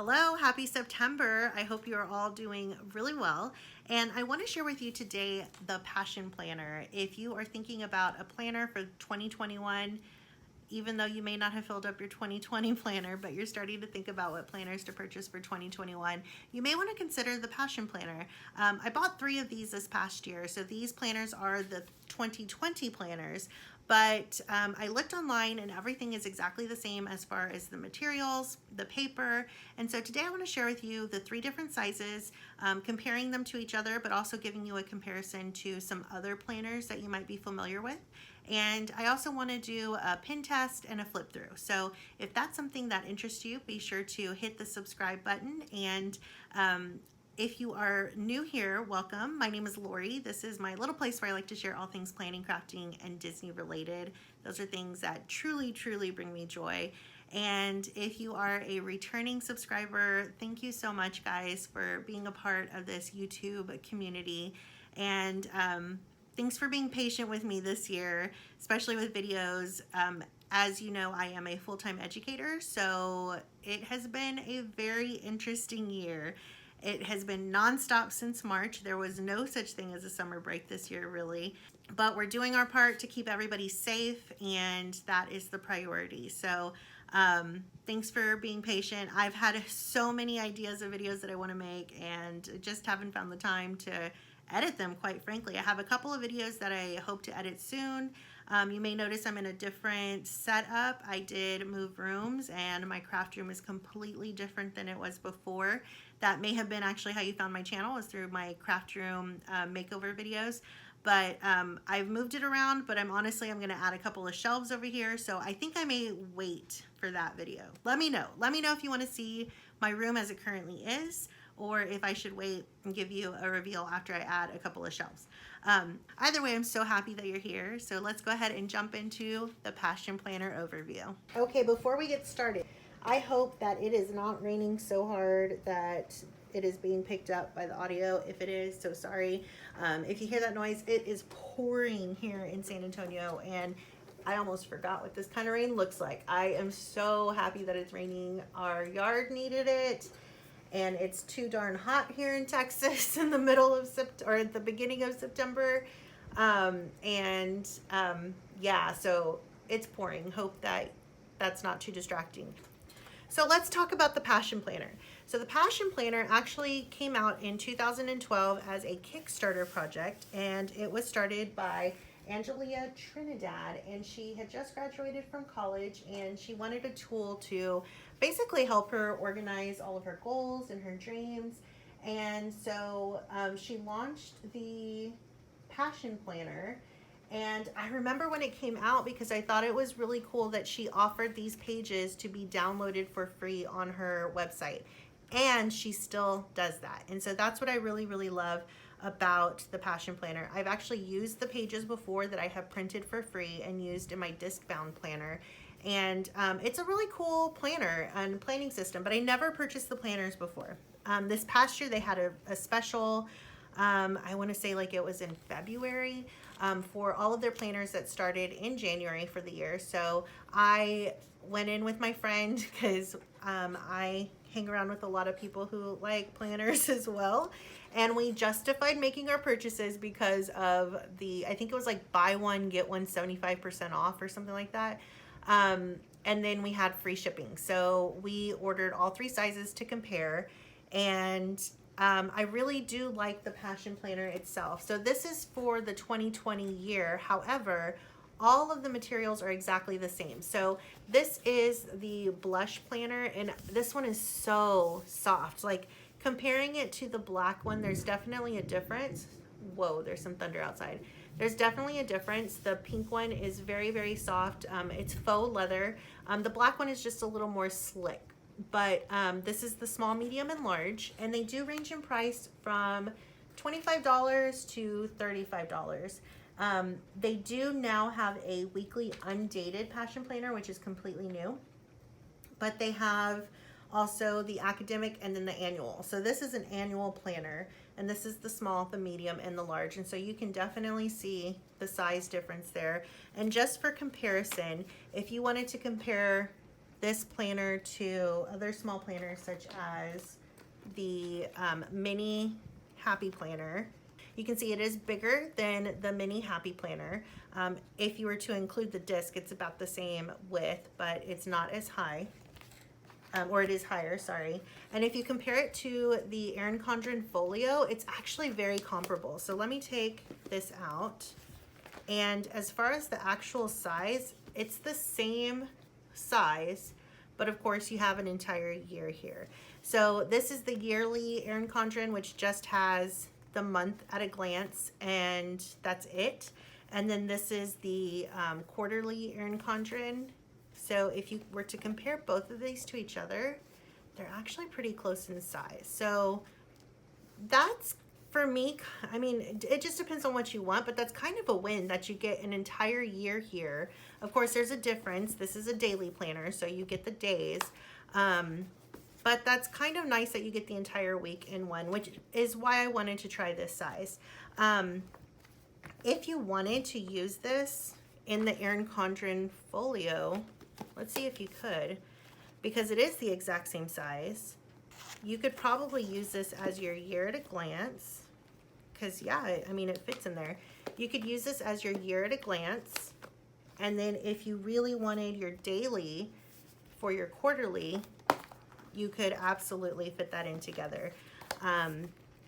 Hello, happy September. I hope you are all doing really well. And I want to share with you today the Passion Planner. If you are thinking about a planner for 2021, even though you may not have filled up your 2020 planner, but you're starting to think about what planners to purchase for 2021, you may want to consider the Passion Planner. I bought 3 of these this past year, so these planners are the 2020 planners, but I looked online and everything is exactly the same as far as the materials, the paper, and so today I want to share with you the 3 different sizes, comparing them to each other, but also giving you a comparison to some other planners that you might be familiar with. And I also want to do a pin test and a flip through. So if that's something that interests you, be sure to hit the subscribe button. And if you are new here, welcome. My name is Lori. This is my little place where I like to share all things planning, crafting, and Disney related. Those are things that truly, truly bring me joy. And if you are a returning subscriber, thank you so much, guys, for being a part of this YouTube community. And thanks for being patient with me this year, especially with videos. As you know, I am a full-time educator, so it has been a very interesting year. It has been nonstop since March. There was no such thing as a summer break this year, really. But we're doing our part to keep everybody safe, and that is the priority. So thanks for being patient. I've had so many ideas of videos that I want to make and just haven't found the time to edit them, quite frankly. I have a couple of videos that I hope to edit soon. You may notice I'm in a different setup. I did move rooms and my craft room is completely different than it was before. That may have been actually how you found my channel, was through my craft room makeover videos. But I've moved it around, but I'm gonna add a couple of shelves over here. So I think I may wait for that video. Let me know. Let me know if you wanna see my room as it currently is, or if I should wait and give you a reveal after I add a couple of shelves. Either way, I'm so happy that you're here. So let's go ahead and jump into the Passion Planner overview. Okay, before we get started, I hope that it is not raining so hard that it is being picked up by the audio. If it is, so sorry. If you hear that noise, it is pouring here in San Antonio, and I almost forgot what this kind of rain looks like. I am so happy that it's raining. Our yard needed it. And it's too darn hot here in Texas in the middle of September, or at the beginning of September. Yeah, so it's pouring. Hope that that's not too distracting. So let's talk about the Passion Planner. So the Passion Planner actually came out in 2012 as a Kickstarter project, and it was started by Angelia Trinidad, and she had just graduated from college, and she wanted a tool to basically help her organize all of her goals and her dreams. And so she launched the Passion Planner. And I remember when it came out because I thought it was really cool that she offered these pages to be downloaded for free on her website. And she still does that. And so that's what I really, really love about the Passion Planner. I've actually used the pages before that I have printed for free and used in my disc-bound planner. And it's a really cool planner and planning system, but I never purchased the planners before. This past year they had a special, I want to say like it was in February, for all of their planners that started in January for the year. So I went in with my friend because I hang around with a lot of people who like planners as well. And we justified making our purchases because of the, I think it was like buy one, get one 75% off or something like that. And then we had free shipping. So we ordered all 3 sizes to compare. And I really do like the Passion Planner itself. So this is for the 2020 year. However, all of the materials are exactly the same. So this is the blush planner, and this one is so soft. Like comparing it to the black one, there's definitely a difference. Whoa, there's some thunder outside. There's definitely a difference. The pink one is very, very soft. It's faux leather. The black one is just a little more slick. But this is the small, medium, and large, and they do range in price from $25 to $35. They do now have a weekly undated Passion Planner, which is completely new, but they have also the academic and then the annual. So this is an annual planner, and this is the small, the medium, and the large, and so you can definitely see the size difference there. And just for comparison, if you wanted to compare this planner to other small planners such as the mini Happy Planner. You can see it is bigger than the mini Happy Planner. If you were to include the disc, it's about the same width, but it's not as high. Or it is higher, sorry. And if you compare it to the Erin Condren Folio, it's actually very comparable. So let me take this out. And as far as the actual size, it's the same size, but of course you have an entire year here. So this is the yearly Erin Condren, which just has the month at a glance, and that's it. And then this is the quarterly Erin Condren. So if you were to compare both of these to each other, they're actually pretty close in size. So that's, for me, I mean, it just depends on what you want, but that's kind of a win that you get an entire year here. Of course, there's a difference. This is a daily planner, so you get the days. But that's kind of nice that you get the entire week in one, which is why I wanted to try this size. If you wanted to use this in the Erin Condren Folio, let's see if you could, because it is the exact same size. You could probably use this as your year at a glance, because yeah, I mean, it fits in there. You could use this as your year at a glance, and then if you really wanted your daily for your quarterly, you could absolutely fit that in together.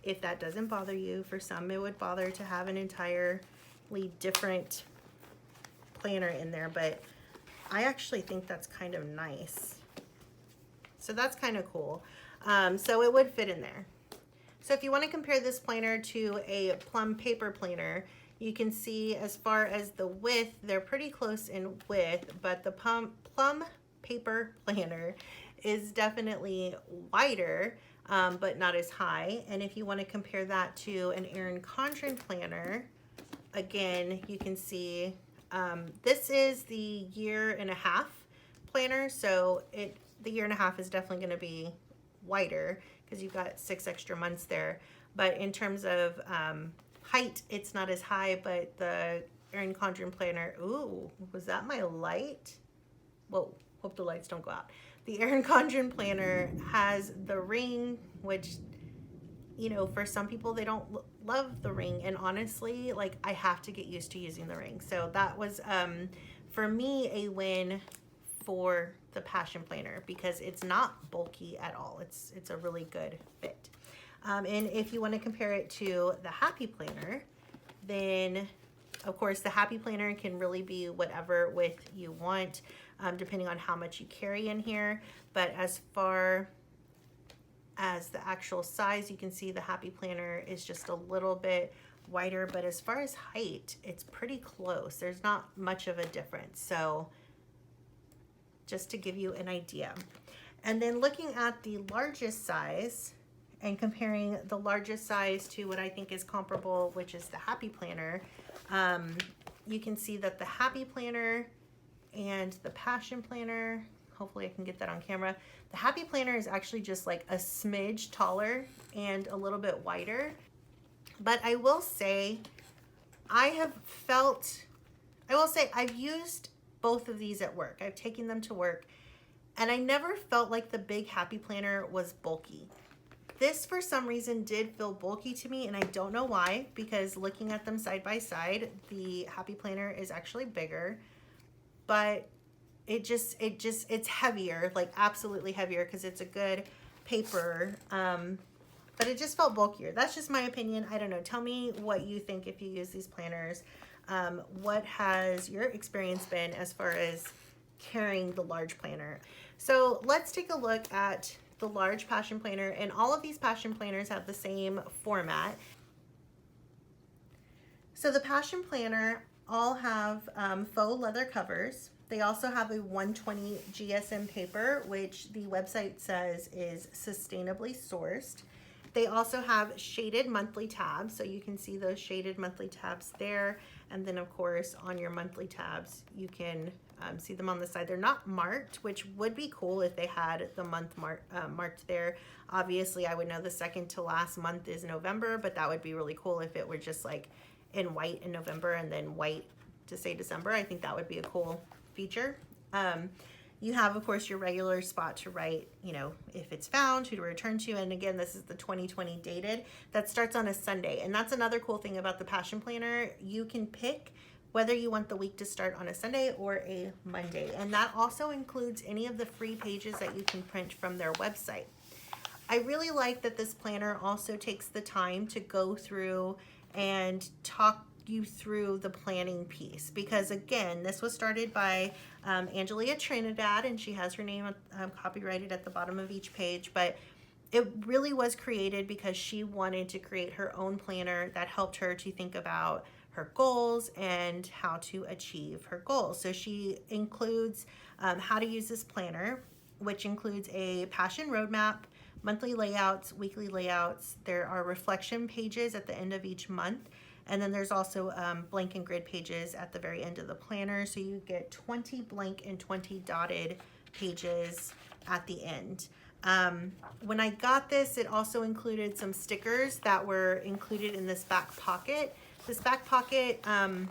If that doesn't bother you, for some it would bother to have an entirely different planner in there, but I actually think that's kind of nice. So that's kind of cool. So it would fit in there. So if you want to compare this planner to a plum paper planner, you can see as far as the width, they're pretty close in width, but the plum paper planner is definitely wider, but not as high. And if you want to compare that to an Erin Condren planner, again, you can see this is the 1.5 year planner, so the 1.5 year is definitely going to be wider because you've got 6 extra months there. But in terms of height, it's not as high, but the Erin Condren planner, ooh, was that my light? Whoa, hope the lights don't go out. The Erin Condren planner has the ring, which, you know, for some people, they don't love the ring. And honestly, like, I have to get used to using the ring. So that was, for me, a win for the Passion Planner because it's not bulky at all. It's a really good fit. And if you want to compare it to the Happy Planner, then of course the Happy Planner can really be whatever width you want, depending on how much you carry in here. But as far as the actual size, you can see the Happy Planner is just a little bit wider, but as far as height, it's pretty close. There's not much of a difference. So just to give you an idea. And then looking at the largest size and comparing the largest size to what I think is comparable, which is the Happy Planner, you can see that the Happy Planner and the Passion Planner, hopefully I can get that on camera, the Happy Planner is actually just like a smidge taller and a little bit wider. But I will say, I've used both of these at work. I've taken them to work, and I never felt like the big Happy Planner was bulky. This, for some reason, did feel bulky to me, and I don't know why, because looking at them side by side, the Happy Planner is actually bigger, but it's heavier, like absolutely heavier, because it's a good paper, but it just felt bulkier. That's just my opinion. I don't know. Tell me what you think if you use these planners. What has your experience been as far as carrying the large planner? So let's take a look at the large Passion Planner, and all of these Passion Planners have the same format. So the Passion Planner all have faux leather covers. They also have a 120 GSM paper, which the website says is sustainably sourced. They also have shaded monthly tabs, so you can see those shaded monthly tabs there. And then of course on your monthly tabs, you can see them on the side. They're not marked, which would be cool if they had the month marked there. Obviously I would know the second to last month is November, but that would be really cool if it were just like in white in November and then white to say December. I think that would be a cool feature. You have, of course, your regular spot to write, if it's found, who to return to. And again, this is the 2020 dated. That starts on a Sunday. And that's another cool thing about the Passion Planner. You can pick whether you want the week to start on a Sunday or a Monday. And that also includes any of the free pages that you can print from their website. I really like that this planner also takes the time to go through and talk you through the planning piece, because again, this was started by Angelia Trinidad, and she has her name copyrighted at the bottom of each page, but it really was created because she wanted to create her own planner that helped her to think about her goals and how to achieve her goals. So she includes how to use this planner, which includes a passion roadmap, monthly layouts, weekly layouts. There are reflection pages at the end of each month. And then there's also blank and grid pages at the very end of the planner. So you get 20 blank and 20 dotted pages at the end. When I got this, it also included some stickers that were included in this back pocket. This back pocket, I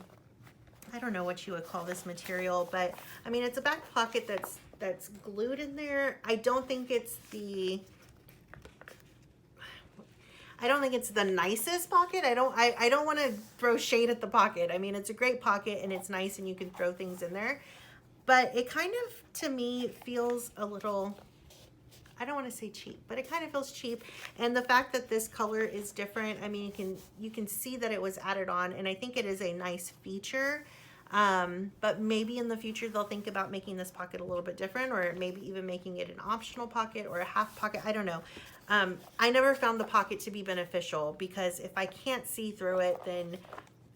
don't know what you would call this material, but I mean, it's a back pocket that's glued in there. I don't think it's the nicest pocket. I don't want to throw shade at the pocket. I mean, it's a great pocket and it's nice and you can throw things in there. But it kind of, to me, feels a little, I don't want to say cheap, but it kind of feels cheap. And the fact that this color is different, I mean, you can see that it was added on, and I think it is a nice feature. But maybe in the future they'll think about making this pocket a little bit different, or maybe even making it an optional pocket or a half pocket. I don't know. I never found the pocket to be beneficial, because if I can't see through it, then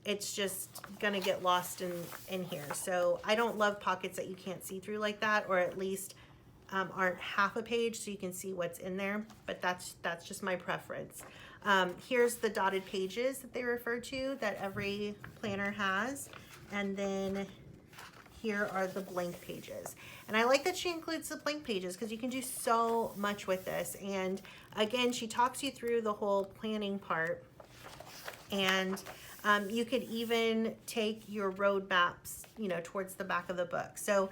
it's just gonna get lost in here. So I don't love pockets that you can't see through like that, or at least aren't half a page so you can see what's in there, but that's just my preference. Here's the dotted pages that they refer to that every planner has, and then here are the blank pages. And I like that she includes the blank pages because you can do so much with this. And again, she talks you through the whole planning part, and you could even take your road maps, towards the back of the book. So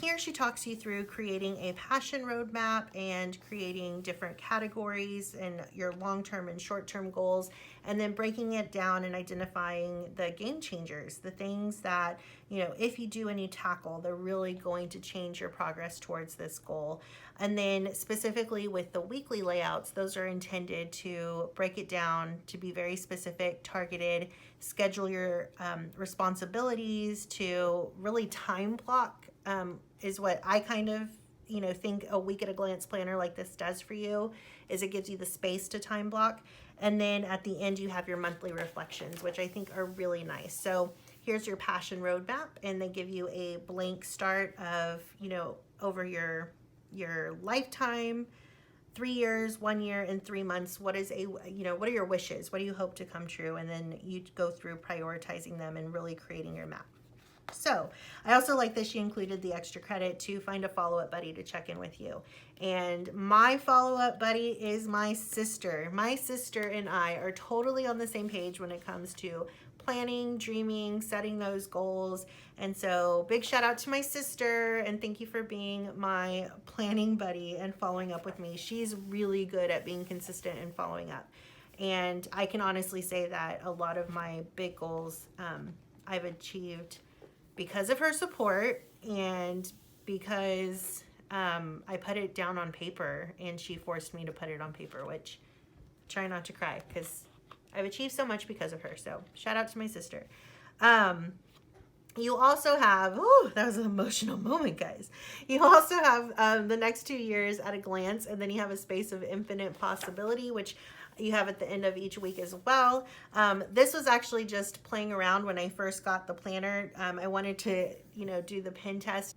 here she talks you through creating a passion roadmap and creating different categories and your long-term and short-term goals, and then breaking it down and identifying the game changers, the things that, if you do and you tackle, they're really going to change your progress towards this goal. And then specifically with the weekly layouts, those are intended to break it down to be very specific, targeted, schedule your responsibilities, to really time block is what I kind of, think a week at a glance planner like this does for you, is it gives you the space to time block. And then at the end, you have your monthly reflections, which I think are really nice. So here's your passion roadmap, and they give you a blank start of, over your lifetime, 3 years, 1 year, and 3 months. What is what are your wishes? What do you hope to come true? And then you go through prioritizing them and really creating your map. So I also like that she included the extra credit to find a follow-up buddy to check in with you. And my follow-up buddy is my sister. My sister and I are totally on the same page when it comes to planning, dreaming, setting those goals. And so big shout out to my sister, and thank you for being my planning buddy and following up with me. She's really good at being consistent and following up. And I can honestly say that a lot of my big goals I've achieved because of her support, and because I put it down on paper and she forced me to put it on paper, which try not to cry because I've achieved so much because of her. So shout out to my sister. You also have, that was an emotional moment, guys. You also have the next 2 years at a glance, and then you have a space of infinite possibility, which you have at the end of each week as well. This was actually just playing around when I first got the planner. I wanted to, do the pen test.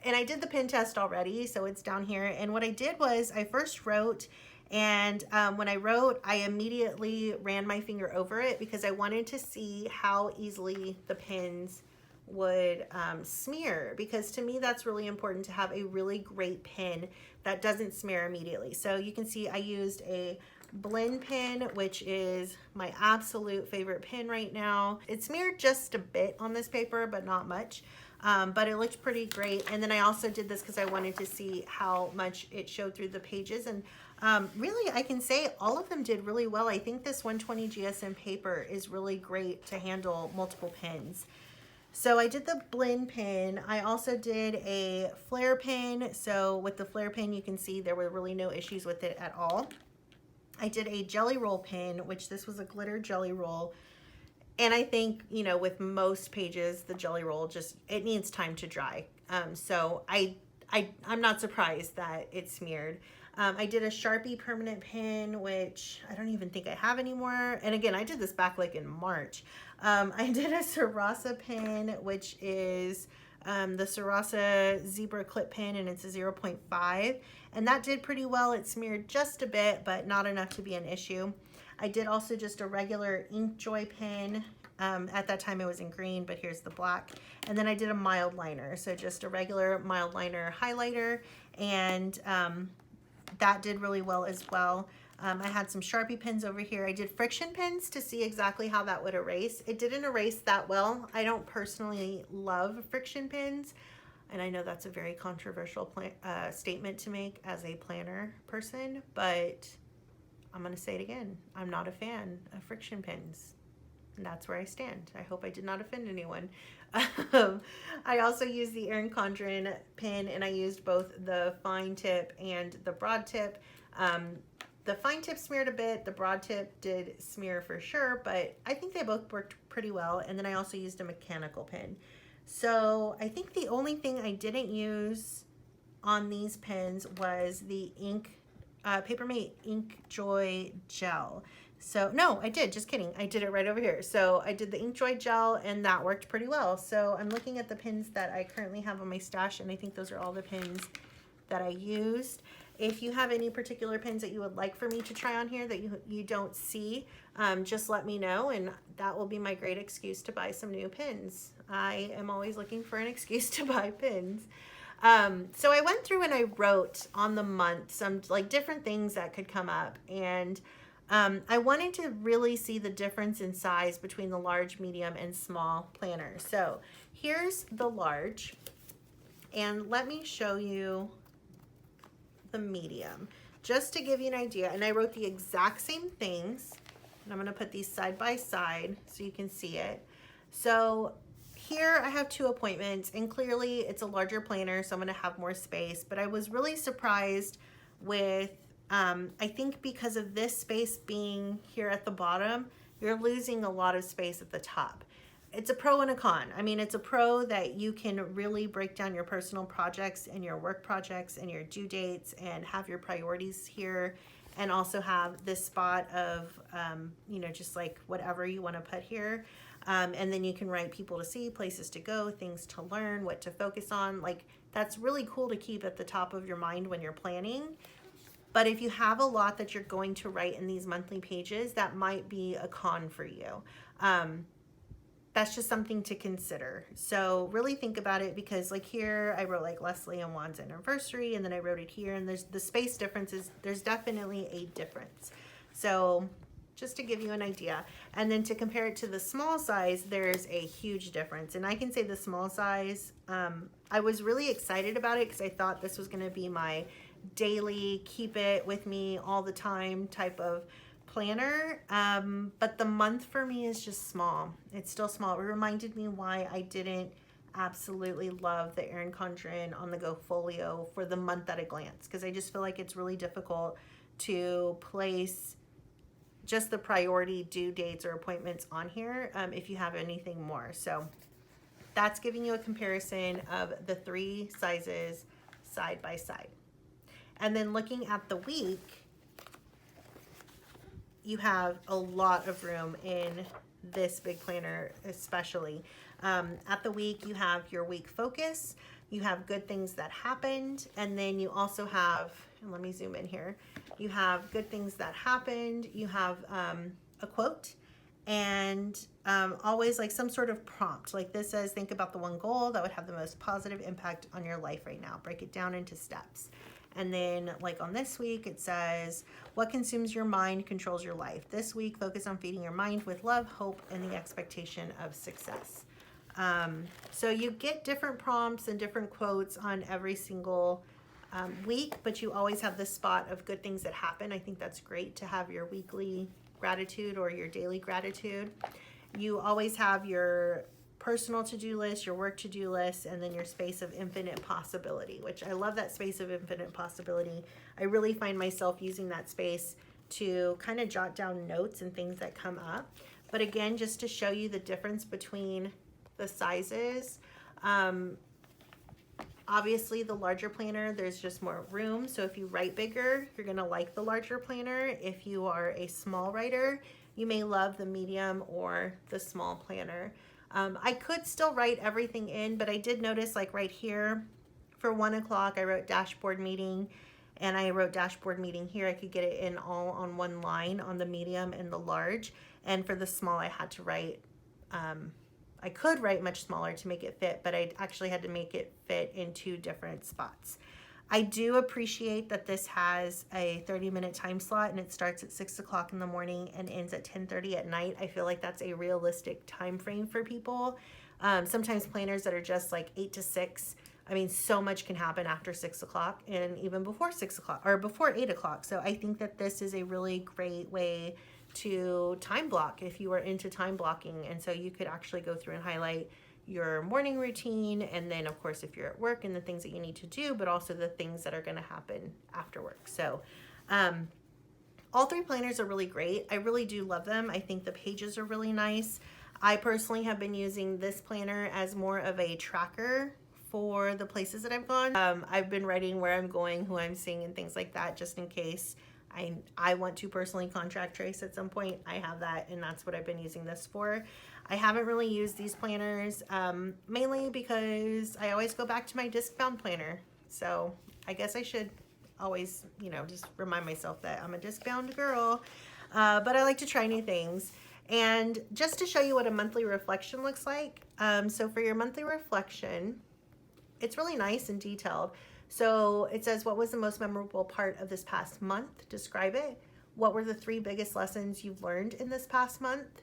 And I did the pen test already, so it's down here. And what I did was I first wrote, and when I wrote, I immediately ran my finger over it because I wanted to see how easily the pens would smear, because to me that's really important to have a really great pen that doesn't smear immediately. So you can see I used a blend pen, which is my absolute favorite pen right now. It smeared just a bit on this paper, but not much. But it looked pretty great. And then I also did this because I wanted to see how much it showed through the pages. And really, I can say all of them did really well. I think this 120 GSM paper is really great to handle multiple pens. So I did the blend pen. I also did a flare pen. So with the flare pen, you can see there were really no issues with it at all. I did a jelly roll pen, which this was a glitter jelly roll. And I think, you know, with most pages, the jelly roll just, it needs time to dry. So I'm not surprised that it smeared. I did a Sharpie permanent pen, which I don't even think I have anymore. And again, I did this back like in March. I did a Sarasa pen, which is the Sarasa Zebra Clip pen, and it's a 0.5. And that did pretty well. It smeared just a bit, but not enough to be an issue. I did also just a regular Inkjoy pen. At that time it was in green, but here's the black. And then I did a mild liner. So just a regular mild liner highlighter. And that did really well as well. I had some Sharpie pens over here. I did friction pens to see exactly how that would erase. It didn't erase that well. I don't personally love friction pens. And I know that's a very controversial statement to make as a planner person, but I'm going to say it again. I'm not a fan of friction pens. And that's where I stand. I hope I did not offend anyone. I also used the Erin Condren pen, and I used both the fine tip and the broad tip. The fine tip smeared a bit. The broad tip did smear for sure, but I think they both worked pretty well. And then I also used a mechanical pen. So I think the only thing I didn't use on these pens was the Papermate Inkjoy gel. So no, I did, just kidding. I did it right over here. So I did the Inkjoy gel, and that worked pretty well. So I'm looking at the pens that I currently have on my stash, and I think those are all the pens that I used. If you have any particular pens that you would like for me to try on here that you don't see, just let me know, and that will be my great excuse to buy some new pens. I am always looking for an excuse to buy pens. So I went through and I wrote on the month some like different things that could come up, and I wanted to really see the difference in size between the large, medium, and small planners. So here's the large, and let me show you the medium just to give you an idea. And I wrote the exact same things, and I'm going to put these side by side so you can see it. So here I have 2 appointments, and clearly it's a larger planner, so I'm going to have more space, but I was really surprised with I think because of this space being here at the bottom, you're losing a lot of space at the top. It's a pro and a con. I mean, it's a pro that you can really break down your personal projects and your work projects and your due dates and have your priorities here, and also have this spot of, you know, just like whatever you want to put here. And then you can write people to see, places to go, things to learn, what to focus on. Like, that's really cool to keep at the top of your mind when you're planning. But if you have a lot that you're going to write in these monthly pages, that might be a con for you. That's just something to consider. So really think about it, because like here I wrote like Leslie and Juan's anniversary, and then I wrote it here, and there's the space differences. There's definitely a difference. So just to give you an idea. And then to compare it to the small size, there's a huge difference. And I can say the small size, I was really excited about it because I thought this was going to be my daily, keep it with me all the time type of planner. But the month for me is just small. It's still small. It reminded me why I didn't absolutely love the Erin Condren On The Go folio for the month at a glance, because I just feel like it's really difficult to place just the priority due dates or appointments on here if you have anything more. So that's giving you a comparison of the 3 sizes side by side. And then looking at the week, you have a lot of room in this big planner especially. At the week, you have your week focus, you have good things that happened, and then you also have, and let me zoom in here, you have good things that happened, you have a quote, and always like some sort of prompt. Like this says, think about the one goal that would have the most positive impact on your life right now. Break it down into steps. And then like on this week, it says, what consumes your mind controls your life. This week, focus on feeding your mind with love, hope, and the expectation of success. So you get different prompts and different quotes on every single week, but you always have this spot of good things that happen. I think that's great to have your weekly gratitude or your daily gratitude. You always have your personal to-do list, your work to-do list, and then your space of infinite possibility, which I love that space of infinite possibility. I really find myself using that space to kind of jot down notes and things that come up. But again, just to show you the difference between the sizes. Obviously, the larger planner, there's just more room. So if you write bigger, you're gonna like the larger planner. If you are a small writer, you may love the medium or the small planner. I could still write everything in, but I did notice like right here for 1 o'clock, I wrote dashboard meeting, and I wrote dashboard meeting here. I could get it in all on one line on the medium and the large. And for the small, I had to write, I could write much smaller to make it fit, but I actually had to make it fit in 2 different spots. I do appreciate that this has a 30-minute time slot, and it starts at 6 o'clock in the morning and ends at 10:30 at night. I feel like that's a realistic time frame for people. Sometimes planners that are just like 8 to 6, I mean, so much can happen after 6 o'clock and even before 6 o'clock or before 8 o'clock. So I think that this is a really great way to time block if you are into time blocking. And so you could actually go through and highlight your morning routine, and then of course if you're at work and the things that you need to do, but also the things that are going to happen after work. So all 3 planners are really great. I really do love them. I think the pages are really nice. I personally have been using this planner as more of a tracker for the places that I've gone. I've been writing where I'm going, who I'm seeing, and things like that, just in case I want to personally contract trace at some point. I have that, and that's what I've been using this for. I haven't really used these planners, mainly because I always go back to my disc-bound planner. So I guess I should always, you know, just remind myself that I'm a disc-bound girl. But I like to try new things. And just to show you what a monthly reflection looks like, so for your monthly reflection, it's really nice and detailed. So it says, what was the most memorable part of this past month? Describe it. What were the 3 biggest lessons you've learned in this past month?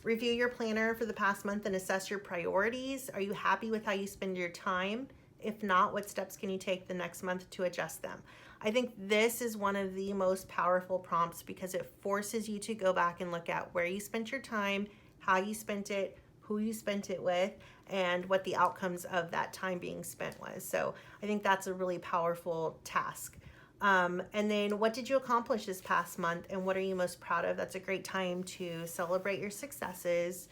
Review your planner for the past month and assess your priorities. Are you happy with how you spend your time? If not, what steps can you take the next month to adjust them? I think this is one of the most powerful prompts because it forces you to go back and look at where you spent your time, how you spent it, who you spent it with, and what the outcomes of that time being spent was. So I think that's a really powerful task. And then what did you accomplish this past month, and what are you most proud of? That's a great time to celebrate your successes.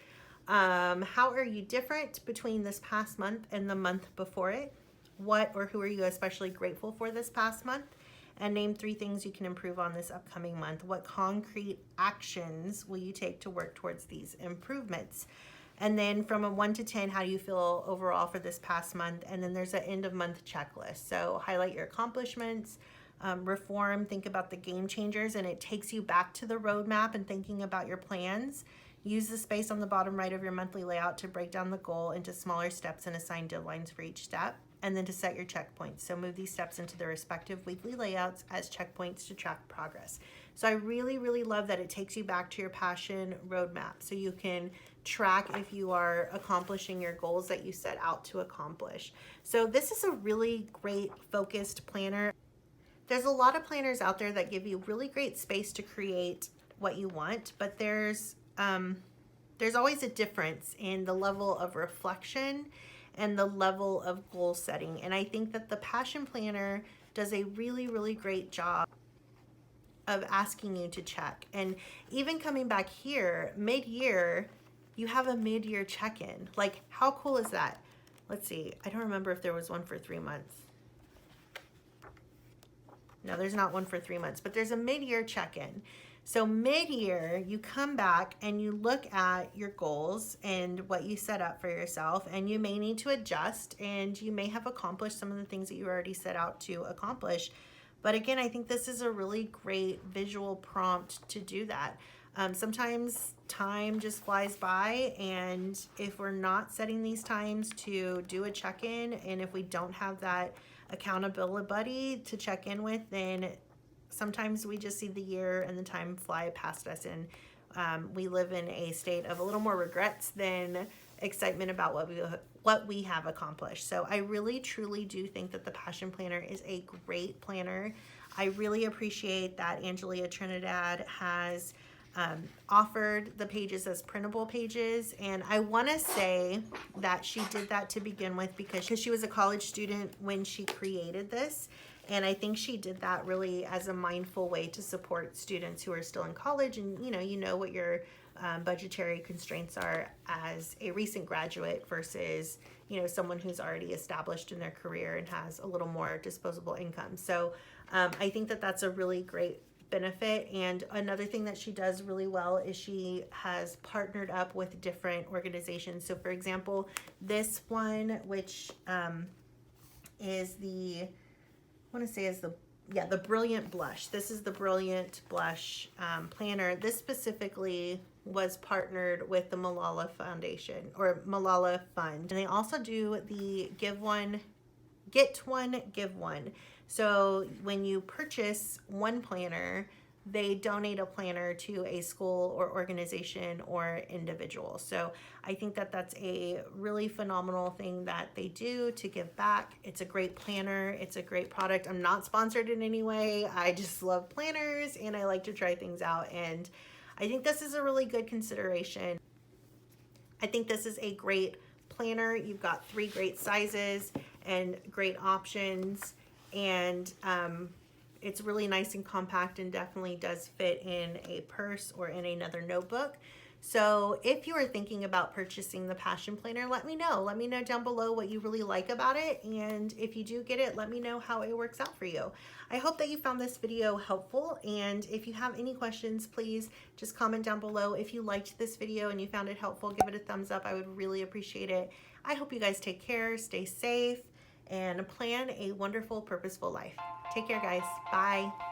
How are you different between this past month and the month before it? What or who are you especially grateful for this past month? And name 3 things you can improve on this upcoming month. What concrete actions will you take to work towards these improvements? And then from a 1 to 10, how do you feel overall for this past month? And then there's an end of month checklist. So highlight your accomplishments, reform, think about the game changers, and it takes you back to the roadmap and thinking about your plans. Use the space on the bottom right of your monthly layout to break down the goal into smaller steps and assign deadlines for each step, and then to set your checkpoints. So move these steps into their respective weekly layouts as checkpoints to track progress. So I really, really love that it takes you back to your passion roadmap so you can track if you are accomplishing your goals that you set out to accomplish. So this is a really great focused planner. There's a lot of planners out there that give you really great space to create what you want, but there's always a difference in the level of reflection and the level of goal setting. And I think that the Passion Planner does a really, really great job of asking you to check. And even coming back here, mid-year, you have a mid-year check-in. Like, how cool is that? Let's see. I don't remember if there was one for 3 months. No, there's not one for 3 months, but there's a mid-year check-in. So mid-year, you come back and you look at your goals and what you set up for yourself, and you may need to adjust, and you may have accomplished some of the things that you already set out to accomplish. But again, I think this is a really great visual prompt to do that. Sometimes time just flies by, and if we're not setting these times to do a check-in, and if we don't have that accountability buddy to check in with, then sometimes we just see the year and the time fly past us, and we live in a state of a little more regrets than excitement about what we have accomplished. So I really truly do think that the Passion Planner is a great planner. I really appreciate that Angelia Trinidad has offered the pages as printable pages, and I want to say that she did that to begin with because she was a college student when she created this, and I think she did that really as a mindful way to support students who are still in college, and you know what your budgetary constraints are as a recent graduate versus someone who's already established in their career and has a little more disposable income. So I think that that's a really great benefit. And another thing that she does really well is she has partnered up with different organizations. So for example, this one, which is the Brilliant Blush. This is the Brilliant Blush planner. This specifically was partnered with the Malala Foundation or Malala Fund. And they also do the Get One, Give One. So when you purchase one planner, they donate a planner to a school or organization or individual. So I think that that's a really phenomenal thing that they do to give back. It's a great planner. It's a great product. I'm not sponsored in any way. I just love planners and I like to try things out. And I think this is a really good consideration. I think this is a great planner. You've got 3 great sizes and great options, and it's really nice and compact and definitely does fit in a purse or in another notebook. So if you are thinking about purchasing the Passion Planner, let me know. Let me know down below what you really like about it, and if you do get it, let me know how it works out for you. I hope that you found this video helpful, and if you have any questions, please just comment down below. If you liked this video and you found it helpful, give it a thumbs up. I would really appreciate it. I hope you guys take care, stay safe, and plan a wonderful, purposeful life. Take care, guys. Bye.